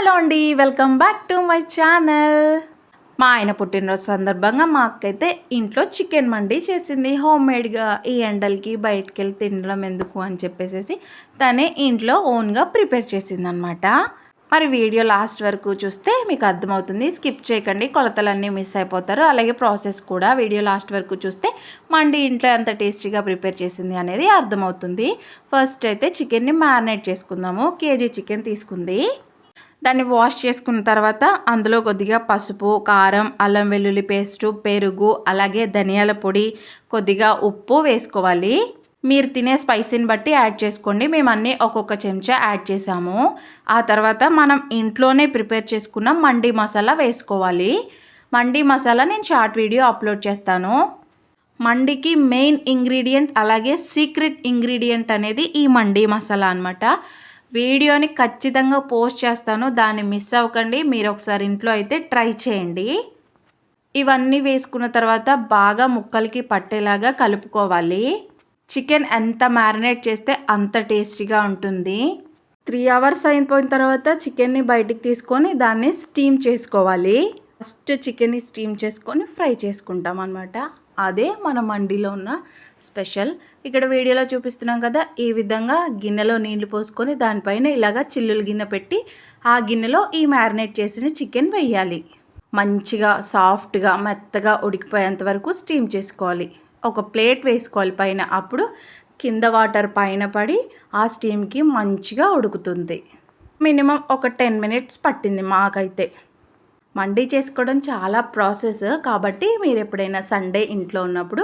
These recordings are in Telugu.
హలో అండి, welcome back to my channel. మా ఆయన పుట్టినరోజు సందర్భంగా మా అక్కయితే ఇంట్లో చికెన్ మండి చేసింది హోమ్ మేడ్గా. ఈ ఎండలకి బయటికి వెళ్ళి తినడం ఎందుకు అని చెప్పేసి తనే ఇంట్లో ఓన్గా ప్రిపేర్ చేసిందనమాట. మరి వీడియో లాస్ట్ వరకు చూస్తే మీకు అర్థమవుతుంది, స్కిప్ చేయకండి, కొలతలన్నీ మిస్ అయిపోతారు. అలాగే ప్రాసెస్ కూడా వీడియో లాస్ట్ వరకు చూస్తే మండి ఇంట్లో ఎంత టేస్టీగా ప్రిపేర్ చేసింది అనేది అర్థమవుతుంది. ఫస్ట్ అయితే చికెన్ని మ్యారినేట్ చేసుకుందాము. కేజీ చికెన్ తీసుకుంది. దాన్ని వాష్ చేసుకున్న తర్వాత అందులో కొద్దిగా పసుపు, కారం, అల్లం వెల్లుల్లి పేస్టు, పెరుగు, అలాగే ధనియాల పొడి, కొద్దిగా ఉప్పు వేసుకోవాలి. మీరు తినే స్పైసీని బట్టి యాడ్ చేసుకోండి. మేము అన్నీ ఒక్కొక్క చెంచా యాడ్ చేసాము. ఆ తర్వాత మనం ఇంట్లోనే ప్రిపేర్ చేసుకున్న మండి మసాలా వేసుకోవాలి. మండి మసాలా నేను షార్ట్ వీడియో అప్లోడ్ చేస్తాను. మండికి మెయిన్ ఇంగ్రీడియంట్ అలాగే సీక్రెట్ ఇంగ్రీడియంట్ అనేది ఈ మండి మసాలా అనమాట. వీడియోని ఖచ్చితంగా పోస్ట్ చేస్తాను, దాన్ని మిస్ అవ్వకండి. మీరు ఒకసారి ఇంట్లో అయితే ట్రై చేయండి. ఇవన్నీ వేసుకున్న తర్వాత బాగా ముక్కలకి పట్టేలాగా కలుపుకోవాలి. చికెన్ ఎంత మ్యారినేట్ చేస్తే అంత టేస్టీగా ఉంటుంది. 3 hours అయిపోయిన తర్వాత చికెన్ని బయటికి తీసుకొని దాన్ని స్టీమ్ చేసుకోవాలి. ఫస్ట్ చికెన్ని స్టీమ్ చేసుకొని ఫ్రై చేసుకుంటాం అనమాట. అదే మన మండిలో ఉన్న స్పెషల్. ఇక్కడ వీడియోలో చూపిస్తున్నాం కదా, ఈ విధంగా గిన్నెలో నీళ్లు పోసుకొని దానిపైన ఇలాగా చిల్లులు గిన్నె పెట్టి ఆ గిన్నెలో ఈ మ్యారినేట్ చేసిన చికెన్ వేయాలి. మంచిగా సాఫ్ట్గా మెత్తగా ఉడికిపోయేంత వరకు స్టీమ్ చేసుకోవాలి. ఒక ప్లేట్ వేసుకోవాలి పైన, అప్పుడు కింద వాటర్ పైన పడి ఆ స్టీమ్కి మంచిగా ఉడుకుతుంది. మినిమం ఒక 10 minutes పట్టింది మాకైతే. మండి చేసుకోవడం చాలా ప్రాసెస్ కాబట్టి మీరు ఎప్పుడైనా సండే ఇంట్లో ఉన్నప్పుడు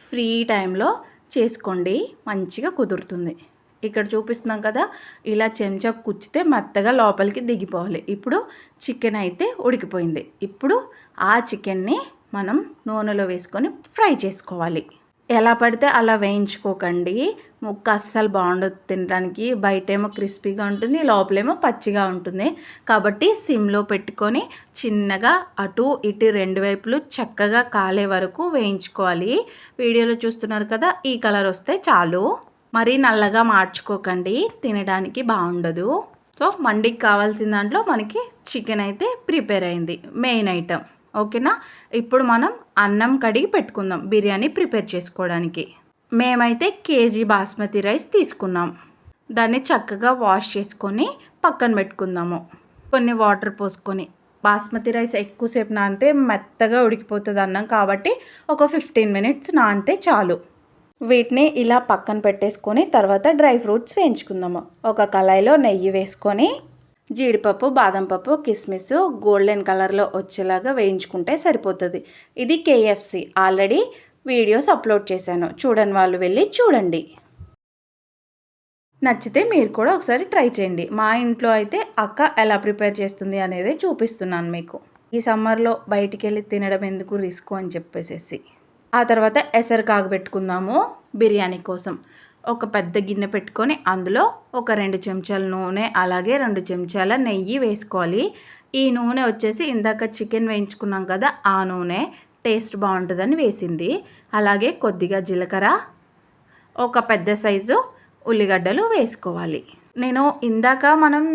ఫ్రీ టైంలో చేసుకోండి, మంచిగా కుదురుతుంది. ఇక్కడ చూపిస్తున్నాం కదా, ఇలా చెంచా కుచ్చితే మెత్తగా లోపలికి దిగిపోవాలి. ఇప్పుడు చికెన్ అయితే ఉడికిపోయింది. ఇప్పుడు ఆ చికెన్ని మనం నూనెలో వేసుకొని ఫ్రై చేసుకోవాలి. ఎలా పడితే అలా వేయించుకోకండి, ముక్క అస్సలు బాగుండదు తినడానికి. బయటేమో క్రిస్పీగా ఉంటుంది, లోపలేమో పచ్చిగా ఉంటుంది. కాబట్టి సిమ్లో పెట్టుకొని చిన్నగా అటు ఇటు 2 వైపులు చక్కగా కాలే వరకు వేయించుకోవాలి. వీడియోలో చూస్తున్నారు కదా, ఈ కలర్ వస్తే చాలు. మరీ నల్లగా మార్చుకోకండి, తినడానికి బాగుండదు. సో మండికి కావాల్సిన దాంట్లో మనకి చికెన్ అయితే ప్రిపేర్ అయింది, మెయిన్ ఐటమ్. ఓకేనా. ఇప్పుడు మనం అన్నం కడిగి పెట్టుకుందాం బిర్యానీ ప్రిపేర్ చేసుకోవడానికి. మేమైతే కేజీ బాస్మతి రైస్ తీసుకున్నాం. దాన్ని చక్కగా వాష్ చేసుకొని పక్కన పెట్టుకుందాము. కొన్ని వాటర్ పోసుకొని, బాస్మతి రైస్ ఎక్కువసేపు నానితే మెత్తగా ఉడికిపోతుంది అన్నం, కాబట్టి ఒక 15 minutes నానితే చాలు. వీటిని ఇలా పక్కన పెట్టేసుకొని తర్వాత డ్రై ఫ్రూట్స్ వేయించుకుందాము. ఒక కళాయిలో నెయ్యి వేసుకొని జీడిపప్పు, బాదం పప్పు, కిస్మిస్ గోల్డెన్ కలర్లో వచ్చేలాగా వేయించుకుంటే సరిపోతుంది. ఇది KFC ఆల్రెడీ వీడియోస్ అప్లోడ్ చేశాను, చూడని వాళ్ళు వెళ్ళి చూడండి. నచ్చితే మీరు కూడా ఒకసారి ట్రై చేయండి. మా ఇంట్లో అయితే అక్క ఎలా ప్రిపేర్ చేస్తుంది అనేది చూపిస్తున్నాను మీకు. ఈ సమ్మర్లో బయటికి వెళ్ళి తినడం ఎందుకు రిస్క్ అని చెప్పేసి. ఆ తర్వాత ఎసరు కాగబెట్టుకుందాము బిర్యానీ కోసం. ఒక పెద్ద గిన్నె పెట్టుకొని అందులో ఒక 2 చెంచాల నూనె, అలాగే 2 చెంచాల నెయ్యి వేసుకోవాలి. ఈ నూనె వచ్చేసి ఇందాక చికెన్ వేయించుకున్నాం కదా, ఆ నూనె టేస్ట్ బాగుంటుందని వేసింది. అలాగే కొద్దిగా జీలకర్ర, ఒక పెద్ద సైజు ఉల్లిగడ్డలు వేసుకోవాలి. నేను ఇందాక మనం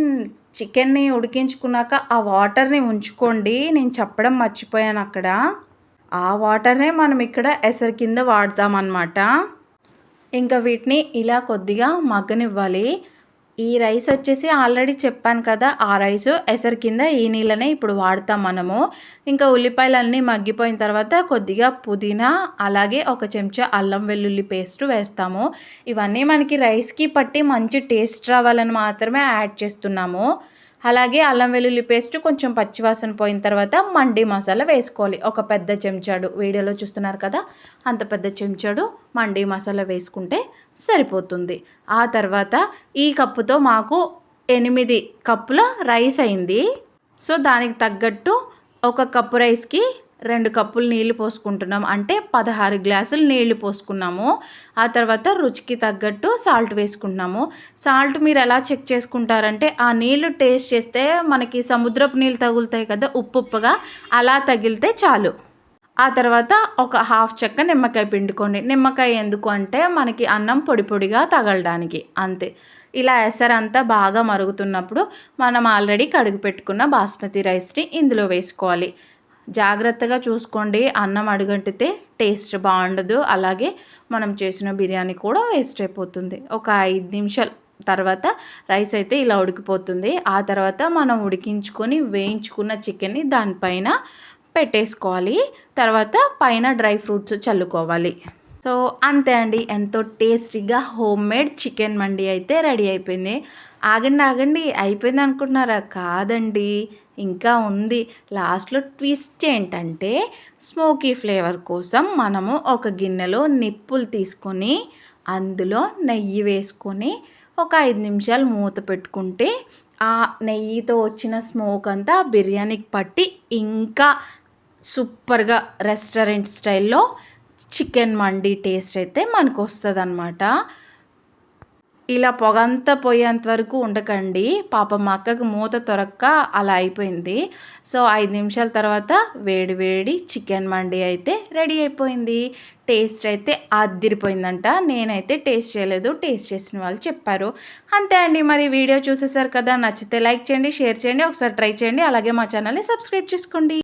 చికెన్ని ఉడికించుకున్నాక ఆ వాటర్ని ఉంచుకోండి, నేను చెప్పడం మర్చిపోయాను అక్కడ. ఆ వాటర్నే మనం ఇక్కడ ఎసరు కింద వాడతామన్నమాట. ఇంకా వీటిని ఇలా కొద్దిగా మగ్గనివ్వాలి. ఈ రైస్ వచ్చేసి ఆల్రెడీ చెప్పాను కదా, ఆ రైసు ఎసరు కింద ఈ నీళ్ళనే ఇప్పుడు వాడతాం మనము. ఇంకా ఉల్లిపాయలన్నీ మగ్గిపోయిన తర్వాత కొద్దిగా పుదీనా, అలాగే ఒక చెంచా అల్లం వెల్లుల్లి పేస్ట్ వేస్తాము. ఇవన్నీ మనకి రైస్కి పట్టి మంచి టేస్ట్ రావాలని మాత్రమే యాడ్ చేస్తున్నాము. అలాగే అల్లం వెల్లుల్లి పేస్ట్ కొంచెం పచ్చివాసన పోయిన తర్వాత మండి మసాలా వేసుకోవాలి. ఒక పెద్ద చెంచాడు, వీడియోలో చూస్తున్నారు కదా, అంత పెద్ద చెంచాడు మండి మసాలా వేసుకుంటే సరిపోతుంది. ఆ తర్వాత ఈ కప్పుతో మాకు 8 కప్పుల రైస్ అయింది. సో దానికి తగ్గట్టు ఒక కప్పు రైస్కి 2 కప్పులు నీళ్లు పోసుకుంటున్నాం, అంటే 16 గ్లాసులు నీళ్లు పోసుకున్నాము. ఆ తర్వాత రుచికి తగ్గట్టు సాల్ట్ వేసుకుంటున్నాము. సాల్ట్ మీరు ఎలా చెక్ చేసుకుంటారంటే, ఆ నీళ్లు టేస్ట్ చేస్తే మనకి సముద్రపు నీళ్ళు తగులుతాయి కదా ఉప్పుగా, అలా తగిలితే చాలు. ఆ తర్వాత ఒక 1/2 చెక్క నిమ్మకాయ పిండుకోండి. నిమ్మకాయ ఎందుకు అంటే మనకి అన్నం పొడి పొడిగా తగలడానికి, అంతే. ఇలా ఎసరంతా బాగా మరుగుతున్నప్పుడు మనం ఆల్రెడీ కడుగు పెట్టుకున్న బాస్మతి రైస్ని ఇందులో వేసుకోవాలి. జాగ్రత్తగా చూసుకోండి, అన్నం అడుగంటితే టేస్ట్ బాగుండదు, అలాగే మనం చేసిన బిర్యానీ కూడా వేస్ట్ అయిపోతుంది. ఒక 5 నిమిషాలు తర్వాత రైస్ అయితే ఇలా ఉడికిపోతుంది. ఆ తర్వాత మనం ఉడికించుకొని వేయించుకున్న చికెన్ని దానిపైన పెట్టేసుకోవాలి. తర్వాత పైన డ్రై ఫ్రూట్స్ చల్లుకోవాలి. సో అంతే అండి, ఎంతో టేస్టీగా హోమ్ మేడ్ చికెన్ మండి అయితే రెడీ అయిపోయింది. ఆగండి అయిపోయింది అనుకుంటున్నారా? కాదండి, ఇంకా ఉంది. లాస్ట్లో ట్విస్ట్ ఏంటంటే స్మోకీ ఫ్లేవర్ కోసం మనము ఒక గిన్నెలో నిప్పులు తీసుకొని అందులో నెయ్యి వేసుకొని ఒక 5 నిమిషాలు మూత పెట్టుకుంటే ఆ నెయ్యితో వచ్చిన స్మోక్ అంతా బిర్యానీకి పట్టి ఇంకా సూపర్గా రెస్టారెంట్ స్టైల్లో చికెన్ మండి టేస్ట్ అయితే మనకు వస్తుంది అన్నమాట. ఇలా పొగంతా పోయేంత వరకు ఉండకండి. పాపం మా అక్కకు మూత దొరక్క అలా అయిపోయింది. సో 5 నిమిషాల తర్వాత వేడి వేడి చికెన్ మండి అయితే రెడీ అయిపోయింది. టేస్ట్ అయితే అదిరిపోయిందంట. నేనైతే టేస్ట్ చేయలేదు, టేస్ట్ చేసిన వాళ్ళు చెప్పారు. అంతే అండి, మరి వీడియో చూసేసారు కదా, నచ్చితే లైక్ చేయండి, షేర్ చేయండి, ఒకసారి ట్రై చేయండి, అలాగే మా ఛానల్ని సబ్స్క్రైబ్ చేసుకోండి.